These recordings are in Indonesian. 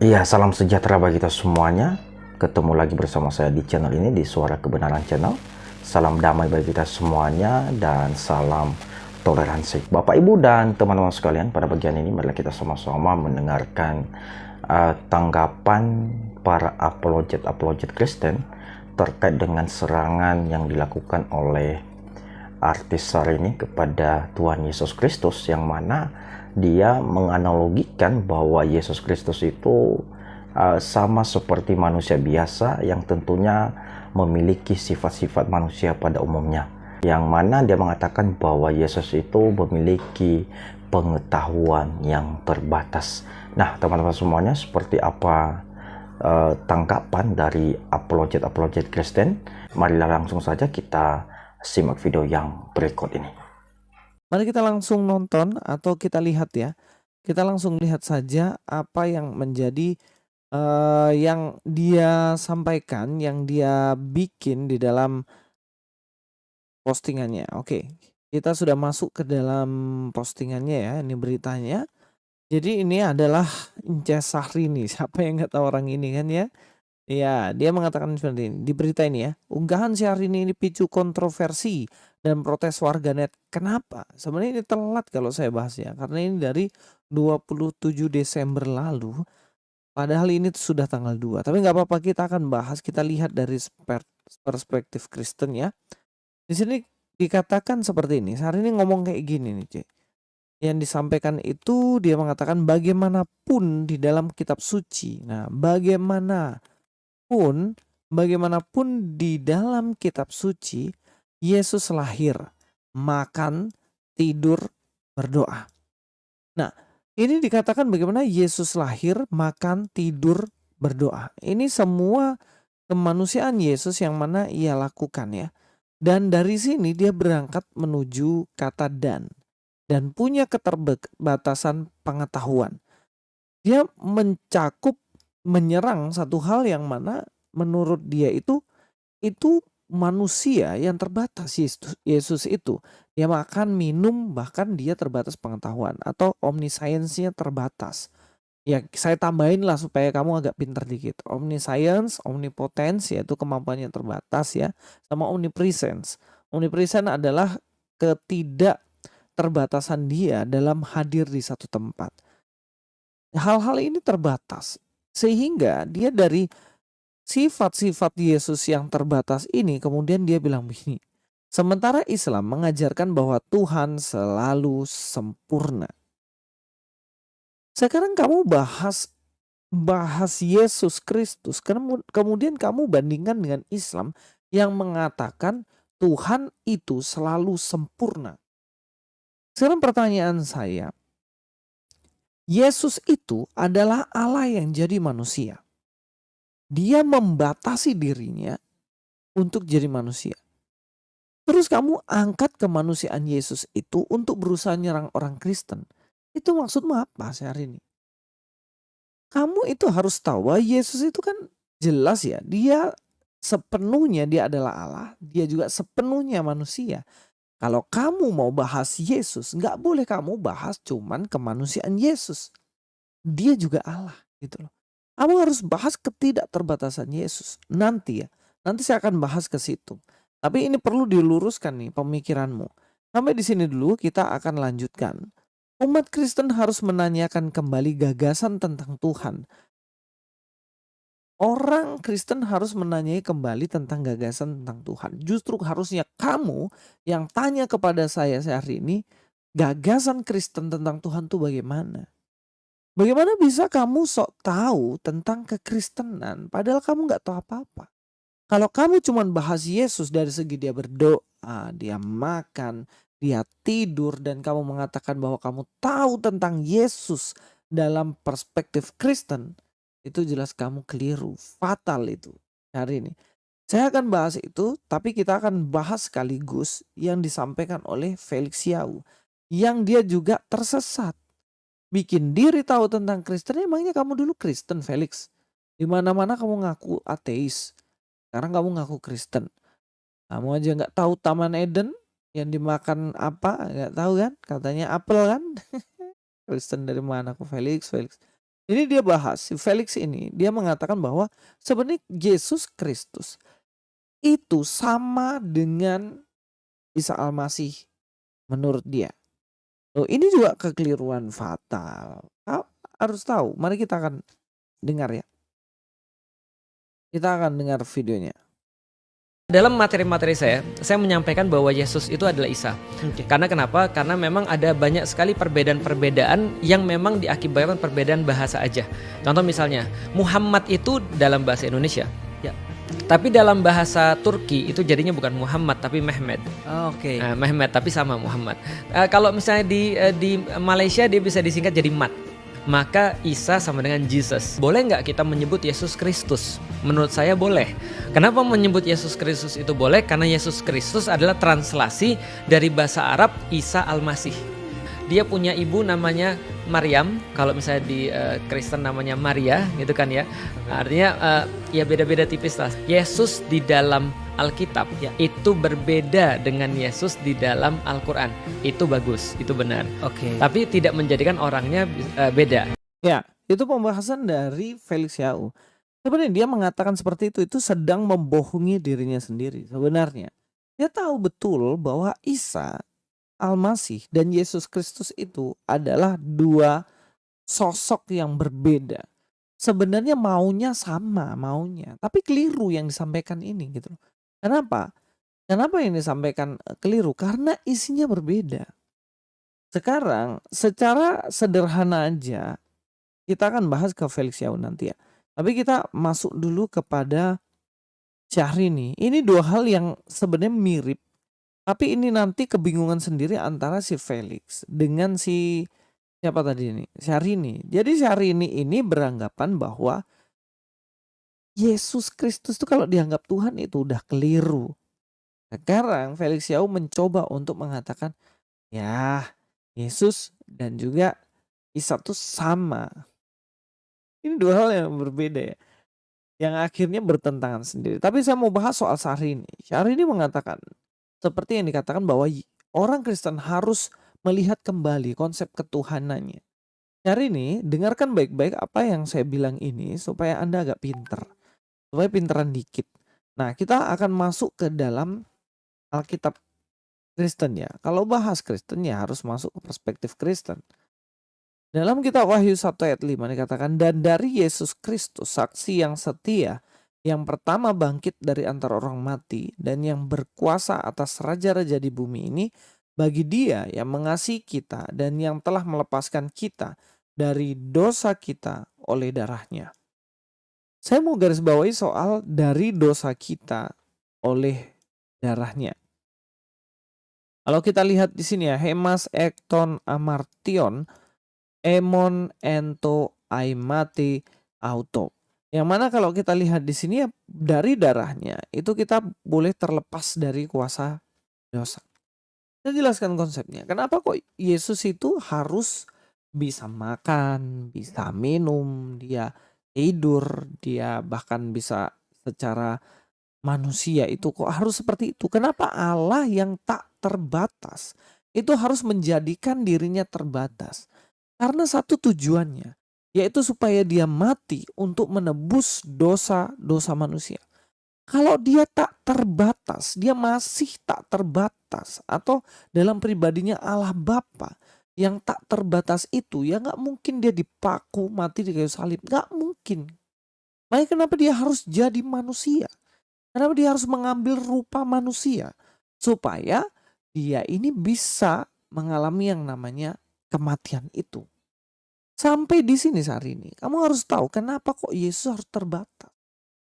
Iya, salam sejahtera bagi kita semuanya. Ketemu lagi bersama saya di channel ini, di Suara Kebenaran Channel. Salam damai bagi kita semuanya dan salam toleransi. Bapak, Ibu, dan teman-teman sekalian, pada bagian ini marilah kita sama-sama mendengarkan tanggapan para apologet Kristen terkait dengan serangan yang dilakukan oleh artis Syahrini kepada Tuhan Yesus Kristus, yang mana dia menganalogikan bahwa Yesus Kristus itu sama seperti manusia biasa yang tentunya memiliki sifat-sifat manusia pada umumnya, yang mana dia mengatakan bahwa Yesus itu memiliki pengetahuan yang terbatas. Nah, teman-teman semuanya, seperti apa tanggapan dari apologet Kristen? Marilah langsung saja kita simak video yang berikut ini. Mari kita langsung nonton atau kita lihat ya. Kita langsung lihat saja apa yang menjadi yang dia sampaikan, yang dia bikin di dalam postingannya. Oke, kita sudah masuk ke dalam postingannya ya. Ini beritanya. Jadi ini adalah Ince Syahrini. Siapa yang nggak tahu orang ini kan ya? Iya, dia mengatakan seperti ini di berita ini ya. Unggahan Syahrini ini picu kontroversi dan protes warganet. Kenapa? Sebenarnya ini telat kalau saya bahas ya, karena ini dari 27 Desember lalu. Padahal ini sudah tanggal 2. Tapi nggak apa-apa, kita akan bahas, kita lihat dari perspektif Kristen ya. Di sini dikatakan seperti ini. Syahrini ngomong kayak gini nih, Cek. Yang disampaikan itu dia mengatakan bagaimanapun di dalam kitab suci. Nah, bagaimanapun di dalam kitab suci, Yesus lahir, makan, tidur, berdoa. Nah, ini dikatakan bagaimana Yesus lahir, makan, tidur, berdoa. Ini semua kemanusiaan Yesus yang mana ia lakukan ya. Dan dari sini dia berangkat menuju kata dan punya keterbatasan pengetahuan. Dia menyerang satu hal yang mana menurut dia itu manusia yang terbatas. Yesus itu dia makan, minum, bahkan dia terbatas pengetahuan atau omniscience-nya terbatas. Ya, saya tambahin lah supaya kamu agak pintar dikit. Omniscience, omnipotence yaitu kemampuannya terbatas ya, sama omnipresence. Omnipresence adalah ketidakterbatasan dia dalam hadir di satu tempat. Hal-hal ini terbatas sehingga dia dari sifat-sifat Yesus yang terbatas ini kemudian dia bilang begini. Sementara Islam mengajarkan bahwa Tuhan selalu sempurna. Sekarang kamu bahas Yesus Kristus, kemudian kamu bandingkan dengan Islam yang mengatakan Tuhan itu selalu sempurna. Sekarang pertanyaan saya, Yesus itu adalah Allah yang jadi manusia. Dia membatasi dirinya untuk jadi manusia. Terus kamu angkat kemanusiaan Yesus itu untuk berusaha nyerang orang Kristen. Itu maksudmu apa hari ini? Kamu itu harus tahu bahwa Yesus itu kan jelas ya, dia sepenuhnya dia adalah Allah, dia juga sepenuhnya manusia. Kalau kamu mau bahas Yesus, nggak boleh kamu bahas cuman kemanusiaan Yesus. Dia juga Allah gitu loh. Kamu harus bahas ketidakterbatasan Yesus. Nanti ya, nanti saya akan bahas ke situ. Tapi ini perlu diluruskan nih pemikiranmu. Sampai di sini dulu, kita akan lanjutkan. Umat Kristen harus menanyakan kembali gagasan tentang Tuhan. Orang Kristen harus menanyai kembali tentang gagasan tentang Tuhan. Justru harusnya kamu yang tanya kepada saya hari ini, gagasan Kristen tentang Tuhan itu bagaimana? Bagaimana bisa kamu sok tahu tentang kekristenan padahal kamu nggak tahu apa-apa? Kalau kamu cuma bahas Yesus dari segi dia berdoa, dia makan, dia tidur, dan kamu mengatakan bahwa kamu tahu tentang Yesus dalam perspektif Kristen, itu jelas kamu keliru, fatal itu hari ini. Saya akan bahas itu, tapi kita akan bahas sekaligus yang disampaikan oleh Felix Yau, yang dia juga tersesat. Bikin diri tahu tentang Kristen, emangnya kamu dulu Kristen, Felix? Di mana-mana kamu ngaku ateis. Sekarang kamu ngaku Kristen. Kamu aja nggak tahu Taman Eden yang dimakan apa, nggak tahu kan? Katanya apel kan? Kristen dari mana aku, Felix? Ini dia bahas, si Felix ini dia mengatakan bahwa sebenarnya Yesus Kristus itu sama dengan Isa Al-Masih menurut dia. Loh, ini juga kekeliruan fatal. Kau harus tahu. Mari kita akan dengar ya. Kita akan dengar videonya. Dalam materi-materi saya menyampaikan bahwa Yesus itu adalah Isa. Karena kenapa? Karena memang ada banyak sekali perbedaan-perbedaan yang memang diakibatkan perbedaan bahasa aja. Contoh misalnya, Muhammad itu dalam bahasa Indonesia. Ya. Tapi dalam bahasa Turki itu jadinya bukan Muhammad tapi Mehmet. Oke. Nah, Mehmet tapi sama Muhammad. Kalau misalnya di Malaysia dia bisa disingkat jadi Mat. Maka Isa sama dengan Jesus. Boleh nggak kita menyebut Yesus Kristus? Menurut saya boleh. Kenapa menyebut Yesus Kristus itu boleh? Karena Yesus Kristus adalah translasi dari bahasa Arab Isa Al-Masih. Dia punya ibu namanya Maryam. Kalau misalnya di Kristen namanya Maria gitu kan ya. Artinya ya beda-beda tipis lah. Yesus di dalam Alkitab itu berbeda dengan Yesus di dalam Al-Quran. Itu bagus, itu benar. Oke. Tapi tidak menjadikan orangnya beda. Ya, itu pembahasan dari Felix Yau. Sebenarnya dia mengatakan seperti itu sedang membohongi dirinya sendiri. Sebenarnya dia tahu betul bahwa Isa Al-Masih dan Yesus Kristus itu adalah dua sosok yang berbeda. Sebenarnya maunya sama, tapi keliru yang disampaikan ini gitu. Kenapa? Kenapa yang disampaikan keliru? Karena isinya berbeda. Sekarang secara sederhana aja kita akan bahas ke Felix Yau nanti ya. Tapi kita masuk dulu kepada Syahrini. Ini dua hal yang sebenarnya mirip. Tapi ini nanti kebingungan sendiri antara si Felix dengan si siapa tadi ini? Syahrini. Jadi Syahrini ini beranggapan bahwa Yesus Kristus itu kalau dianggap Tuhan itu udah keliru. Sekarang Felix Yau mencoba untuk mengatakan ya Yesus dan juga Isa itu sama. Ini dua hal yang berbeda ya. Yang akhirnya bertentangan sendiri. Tapi saya mau bahas soal Syahrini. Syahrini mengatakan seperti yang dikatakan bahwa orang Kristen harus melihat kembali konsep ketuhanannya. Syahrini, dengarkan baik-baik apa yang saya bilang ini supaya Anda agak pinter. Supaya pinteran dikit. Nah, kita akan masuk ke dalam Alkitab Kristen ya. Kalau bahas Kristen ya harus masuk ke perspektif Kristen. Dalam kitab Wahyu 1 ayat 5 dikatakan, dan dari Yesus Kristus saksi yang setia, yang pertama bangkit dari antara orang mati dan yang berkuasa atas raja-raja di bumi ini, bagi dia yang mengasihi kita dan yang telah melepaskan kita dari dosa kita oleh darahnya. Saya mau garis bawahi soal dari dosa kita oleh darahnya. Kalau kita lihat di sini ya, hemas ekton amartion emon ento aimati auto. Yang mana kalau kita lihat di sini ya dari darahnya itu kita boleh terlepas dari kuasa dosa. Saya jelaskan konsepnya. Kenapa kok Yesus itu harus bisa makan, bisa minum, dia tidur, dia bahkan bisa secara manusia itu kok harus seperti itu? Kenapa Allah yang tak terbatas itu harus menjadikan dirinya terbatas? Karena satu tujuannya, yaitu supaya dia mati untuk menebus dosa-dosa manusia. Kalau dia tak terbatas, dia masih tak terbatas. Atau dalam pribadinya Allah Bapa yang tak terbatas itu, ya gak mungkin dia dipaku mati di kayu salib. Gak mungkin. Makanya kenapa dia harus jadi manusia? Kenapa dia harus mengambil rupa manusia? Supaya dia ini bisa mengalami yang namanya kematian itu. Sampai di sini saat ini, kamu harus tahu kenapa kok Yesus harus terbatas.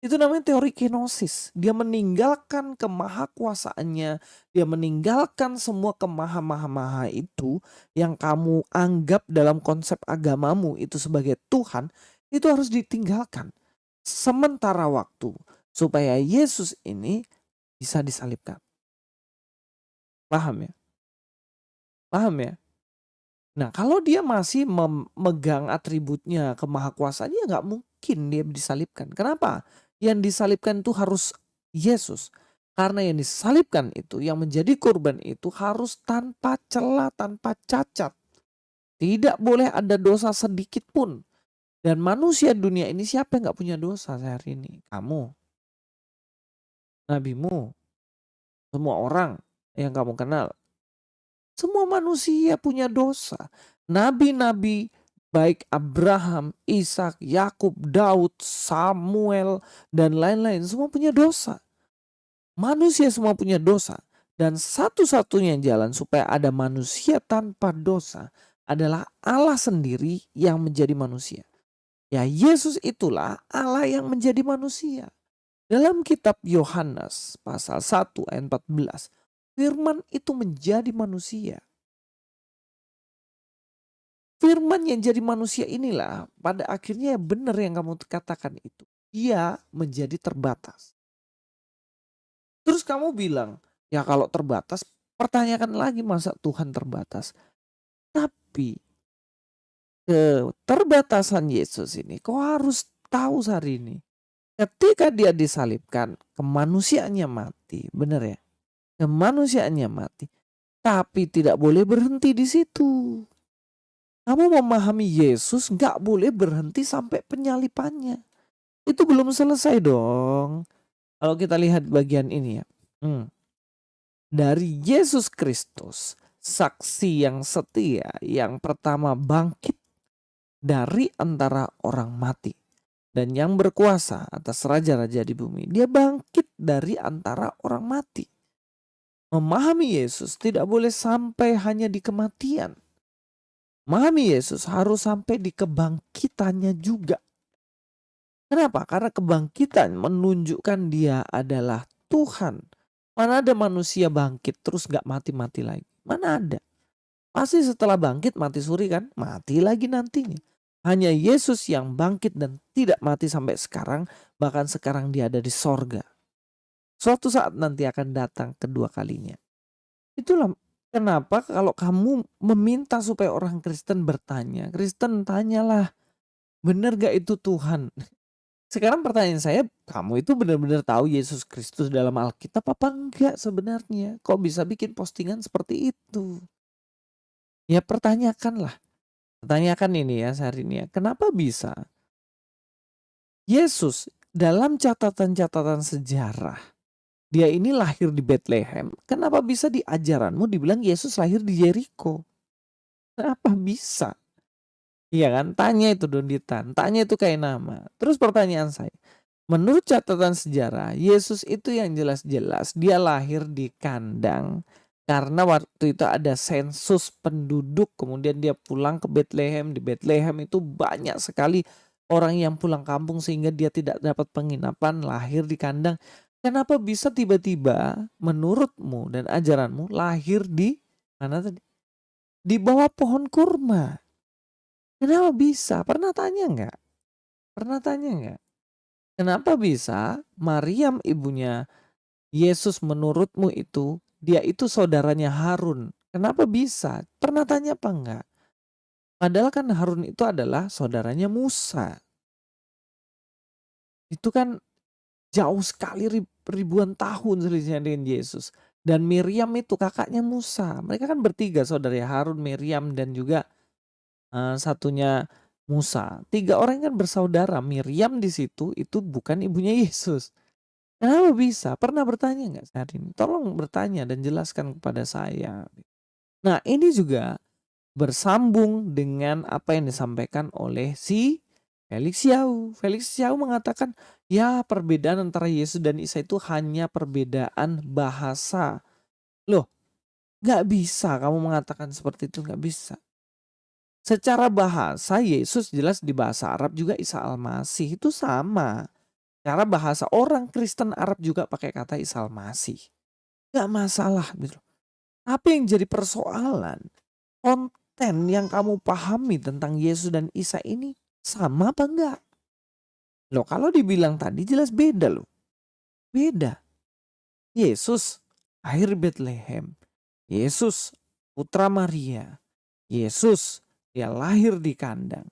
Itu namanya teori kenosis. Dia meninggalkan kemahakuasaannya, dia meninggalkan semua kemaha-maha itu yang kamu anggap dalam konsep agamamu itu sebagai Tuhan, itu harus ditinggalkan sementara waktu supaya Yesus ini bisa disalibkan. Paham ya? Paham ya? Nah, kalau dia masih memegang atributnya, kemahakuasaannya, nggak mungkin dia disalibkan. Kenapa? Yang disalibkan itu harus Yesus. Karena yang disalibkan itu, yang menjadi korban itu harus tanpa celah, tanpa cacat. Tidak boleh ada dosa sedikit pun. Dan manusia dunia ini siapa yang gak punya dosa hari ini? Kamu, nabimu, semua orang yang kamu kenal. Semua manusia punya dosa. Nabi-nabi baik Abraham, Ishak, Yakub, Daud, Samuel, dan lain-lain semua punya dosa. Manusia semua punya dosa. Dan satu-satunya jalan supaya ada manusia tanpa dosa adalah Allah sendiri yang menjadi manusia. Ya, Yesus itulah Allah yang menjadi manusia. Dalam kitab Yohanes pasal 1 ayat 14, firman itu menjadi manusia. Firman yang jadi manusia inilah pada akhirnya benar yang kamu katakan itu. Dia menjadi terbatas. Terus kamu bilang, ya kalau terbatas, pertanyakan lagi masa Tuhan terbatas. Tapi keterbatasan Yesus ini kau harus tahu hari ini. Ketika dia disalibkan, kemanusiaannya mati. Benar ya? Kemanusiaannya mati. Tapi tidak boleh berhenti di situ. Kamu memahami Yesus gak boleh berhenti sampai penyalipannya. Itu belum selesai dong. Kalau kita lihat bagian ini ya. Dari Yesus Kristus, saksi yang setia yang pertama bangkit dari antara orang mati. Dan yang berkuasa atas raja-raja di bumi. Dia bangkit dari antara orang mati. Memahami Yesus tidak boleh sampai hanya di kematian. Memahami Yesus harus sampai di kebangkitannya juga. Kenapa? Karena kebangkitan menunjukkan dia adalah Tuhan. Mana ada manusia bangkit terus gak mati-mati lagi? Mana ada? Pasti setelah bangkit mati suri kan? Mati lagi nantinya. Hanya Yesus yang bangkit dan tidak mati sampai sekarang. Bahkan sekarang dia ada di sorga. Suatu saat nanti akan datang kedua kalinya. Itulah kenapa kalau kamu meminta supaya orang Kristen bertanya. Kristen tanyalah, benar gak itu Tuhan? Sekarang pertanyaan saya, kamu itu benar-benar tahu Yesus Kristus dalam Alkitab apa enggak sebenarnya? Kok bisa bikin postingan seperti itu? Ya pertanyakanlah. Pertanyakan ini ya hari ini ya. Kenapa bisa Yesus dalam catatan-catatan sejarah, dia ini lahir di Bethlehem. Kenapa bisa di ajaranmu dibilang Yesus lahir di Jericho? Kenapa bisa? Iya kan? Tanya itu Donditan. Tanya itu kayak nama. Terus pertanyaan saya. Menurut catatan sejarah, Yesus itu yang jelas-jelas dia lahir di kandang. Karena waktu itu ada sensus penduduk. Kemudian dia pulang ke Bethlehem. Di Bethlehem itu banyak sekali orang yang pulang kampung sehingga dia tidak dapat penginapan. Lahir di kandang. Kenapa bisa tiba-tiba menurutmu dan ajaranmu lahir di mana tadi? Di bawah pohon kurma. Kenapa bisa? Pernah tanya nggak? Pernah tanya nggak? Kenapa bisa Maryam ibunya Yesus menurutmu itu, dia itu saudaranya Harun? Kenapa bisa? Pernah tanya apa enggak? Padahal kan Harun itu adalah saudaranya Musa. Itu kan jauh sekali ribuan tahun selisihnya dengan Yesus. Dan Miriam itu kakaknya Musa. Mereka kan bertiga saudara Harun, Miriam dan juga satunya Musa. 3 orang kan bersaudara. Miriam di situ itu bukan ibunya Yesus. Kenapa bisa? Pernah bertanya nggak saat ini? Tolong bertanya dan jelaskan kepada saya. Nah ini juga bersambung dengan apa yang disampaikan oleh si Felix Yau. Felix Yau mengatakan ya perbedaan antara Yesus dan Isa itu hanya perbedaan bahasa. Loh nggak bisa kamu mengatakan seperti itu, nggak bisa. Secara bahasa Yesus jelas di bahasa Arab juga Isa Al-Masih itu sama. Cara bahasa orang Kristen Arab juga pakai kata Isa Al-Masih. Gak masalah gitu. Tapi yang jadi persoalan, konten yang kamu pahami tentang Yesus dan Isa ini sama apa enggak? Loh kalau dibilang tadi jelas beda loh. Beda. Yesus lahir di Bethlehem. Yesus putra Maria. Yesus dia lahir di kandang.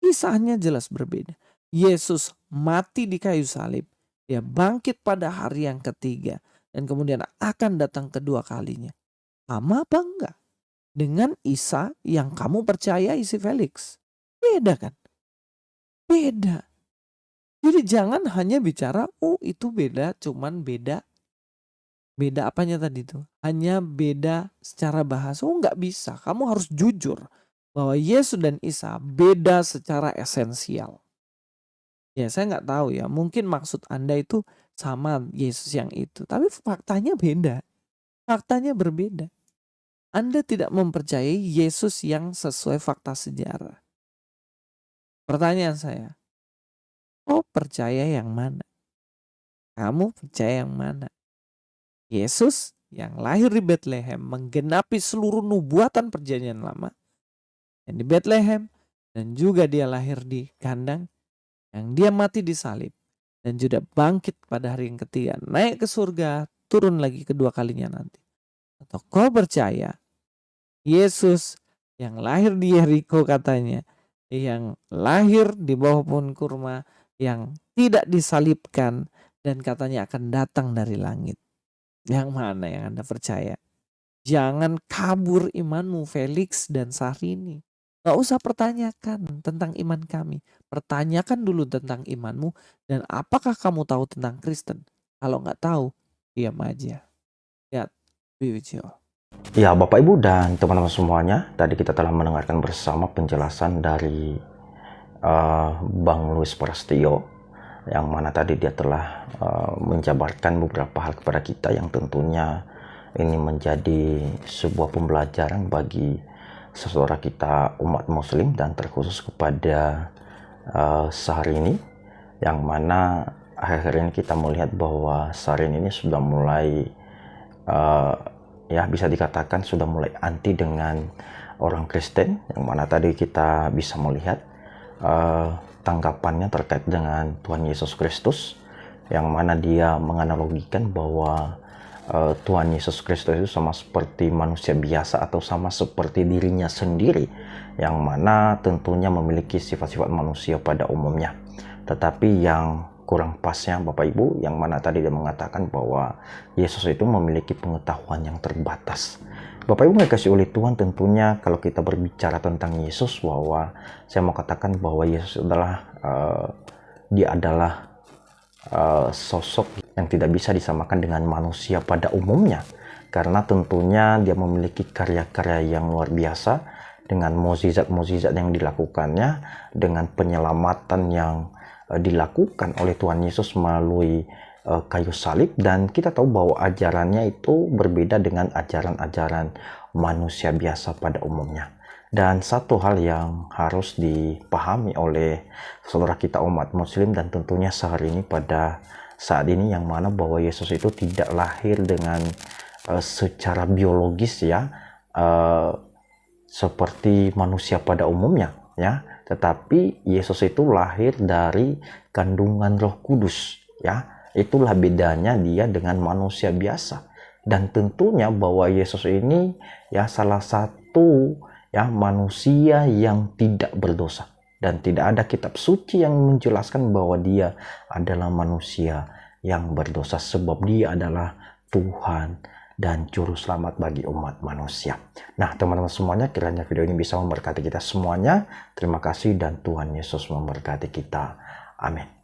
Kisahnya jelas berbeda. Yesus mati di kayu salib. Dia bangkit pada hari yang ketiga. Dan kemudian akan datang kedua kalinya. Sama apa enggak? Dengan Isa yang kamu percayai si Felix. Beda kan? Beda. Jadi jangan hanya bicara, oh itu beda, cuman beda. Beda apanya tadi tuh? Hanya beda secara bahasa. Oh nggak bisa, kamu harus jujur bahwa Yesus dan Isa beda secara esensial. Ya saya nggak tahu ya, mungkin maksud Anda itu sama Yesus yang itu. Tapi faktanya beda, faktanya berbeda. Anda tidak mempercayai Yesus yang sesuai fakta sejarah. Pertanyaan saya, oh percaya yang mana? Kamu percaya yang mana? Yesus yang lahir di Bethlehem menggenapi seluruh nubuatan perjanjian lama. Yang di Bethlehem dan juga dia lahir di kandang. Yang dia mati di salib. Dan juga bangkit pada hari yang ketiga. Naik ke surga, turun lagi kedua kalinya nanti. Atau kau percaya Yesus yang lahir di Yeriko katanya. Yang lahir di bawah pohon kurma. Yang tidak disalibkan. Dan katanya akan datang dari langit. Yang mana yang Anda percaya? Jangan kabur imanmu Felix dan Syahrini. Gak usah pertanyakan tentang iman kami. Pertanyakan dulu tentang imanmu. Dan apakah kamu tahu tentang Kristen? Kalau gak tahu, diam aja. Ya, be with you. Ya, Bapak Ibu dan teman-teman semuanya, tadi kita telah mendengarkan bersama penjelasan dari Bang Louis Prastio, yang mana tadi dia telah menjabarkan beberapa hal kepada kita yang tentunya ini menjadi sebuah pembelajaran bagi saudara kita umat muslim dan terkhusus kepada Syahrini, yang mana akhir-akhir ini kita melihat bahwa Syahrini ini sudah mulai ya bisa dikatakan sudah mulai anti dengan orang Kristen, yang mana tadi kita bisa melihat tanggapannya terkait dengan Tuhan Yesus Kristus, yang mana dia menganalogikan bahwa Tuhan Yesus Kristus itu sama seperti manusia biasa atau sama seperti dirinya sendiri, yang mana tentunya memiliki sifat-sifat manusia pada umumnya. Tetapi yang kurang pasnya Bapak Ibu, yang mana tadi dia mengatakan bahwa Yesus itu memiliki pengetahuan yang terbatas. Bapak Ibu dikasih oleh Tuhan, tentunya kalau kita berbicara tentang Yesus, bahwa saya mau katakan bahwa Yesus adalah dia adalah sosok yang tidak bisa disamakan dengan manusia pada umumnya, karena tentunya dia memiliki karya-karya yang luar biasa dengan mukjizat-mukjizat yang dilakukannya, dengan penyelamatan yang dilakukan oleh Tuhan Yesus melalui kayu salib, dan kita tahu bahwa ajarannya itu berbeda dengan ajaran-ajaran manusia biasa pada umumnya. Dan satu hal yang harus dipahami oleh saudara kita umat muslim dan tentunya Syahrini pada saat ini, yang mana bahwa Yesus itu tidak lahir dengan secara biologis ya seperti manusia pada umumnya ya, tetapi Yesus itu lahir dari kandungan Roh Kudus ya. Itulah bedanya dia dengan manusia biasa. Dan tentunya bahwa Yesus ini ya salah satu ya manusia yang tidak berdosa, dan tidak ada kitab suci yang menjelaskan bahwa dia adalah manusia yang berdosa, sebab dia adalah Tuhan dan juru selamat bagi umat manusia. Nah, teman-teman semuanya, kiranya video ini bisa memberkati kita semuanya. Terima kasih dan Tuhan Yesus memberkati kita. Amin.